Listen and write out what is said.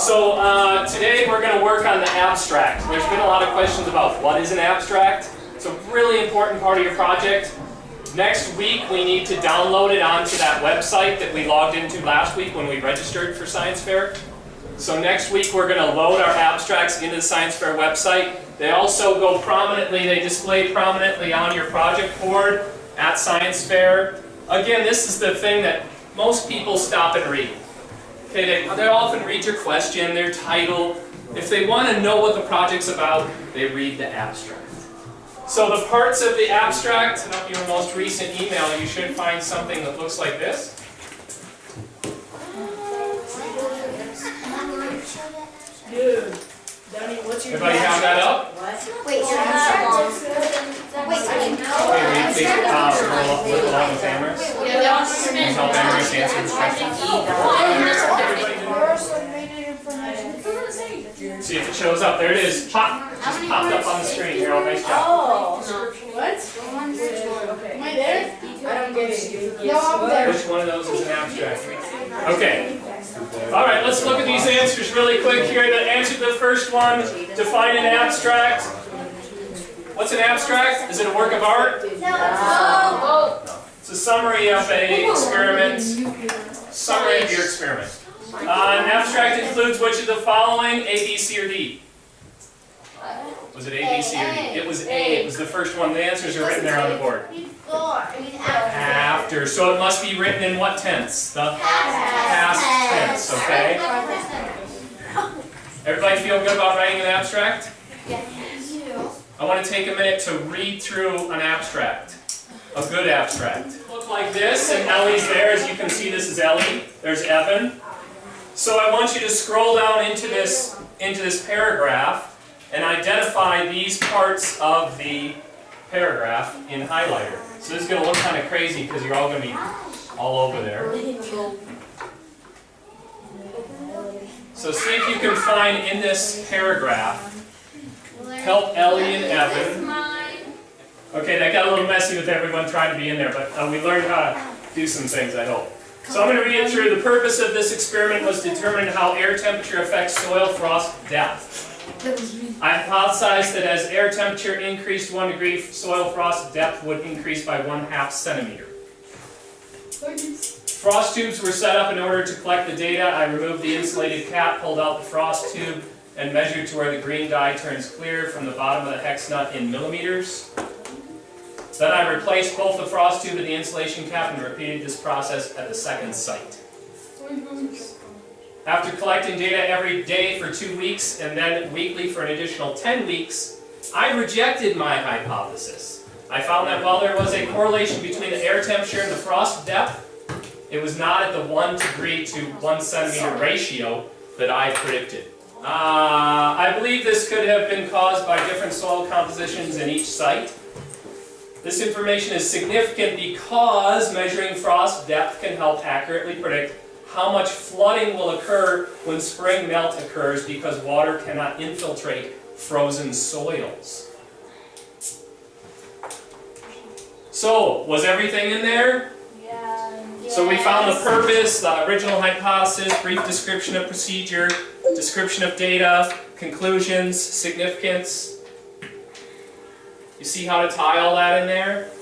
So today we're going to work on the abstract. There's been a lot of questions about what is an abstract. It's a really important part of your project. Next week we need to download it onto that website that we logged into last week when we registered for Science Fair. So next week we're going to load our abstracts into the Science Fair website. They also go prominently, they display prominently on your project board at Science Fair. Again, this is the thing that most people stop and read. Okay, they often read your question, their title. If they want to know what the project's about, they read the abstract. So the parts of the abstract, and up your most recent email, you should find something that looks like this. Dude, Danny, what's your Everybody have that up? Wait, Okay, please roll along with Amherst. Please help Amherst answer this question. See if it shows up. There it is. Pop. Just popped up on the screen here. Oh, nice job. Oh, what? Am I there? I don't get it. No, I'm there. Which one of those is an abstract? Okay. Alright, let's look at these answers really quick here. To answer the first one, define an abstract. What's an abstract? Is it a work of art? No. It's a summary of an experiment. Summary of your experiment. An abstract includes which of the following? A, B, C, or D? Was it A, B, C, or D? It was A. It was the first one. The answers are written there on the board. After. So it must be written in what tense? The past tense, okay? Everybody feel good about writing an abstract? I want to take a minute to read through an abstract. A good abstract. Look like this, and Ellie's there. As you can see, this is Ellie. There's Evan. So I want you to scroll down into this paragraph and identify these parts of the paragraph in highlighter. So this is going to look kind of crazy because you're all going to be all over there. So see if you can find in this paragraph, help Ellie and Evan. Okay, that got a little messy with everyone trying to be in there, but we learned how to do some things, I hope. So I'm going to read it through. The purpose of this experiment was to determine how air temperature affects soil frost depth. I hypothesized that as air temperature increased 1 degree, soil frost depth would increase by 1/2 centimeter. Frost tubes were set up in order to collect the data. I removed the insulated cap, pulled out the frost tube, and measured to where the green dye turns clear from the bottom of the hex nut in millimeters. Then I replaced both the frost tube and the insulation cap and repeated this process at the second site. After collecting data every day for 2 weeks and then weekly for an additional 10 weeks, I rejected my hypothesis. I found that while there was a correlation between the air temperature and the frost depth, it was not at the 1 degree to 1 centimeter ratio that I predicted. I believe this could have been caused by different soil compositions in each site. This information is significant because measuring frost depth can help accurately predict how much flooding will occur when spring melt occurs because water cannot infiltrate frozen soils. So, was everything in there? Yeah. So we found the purpose, the original hypothesis, brief description of procedure, description of data, conclusions, significance. You see how to tie all that in there?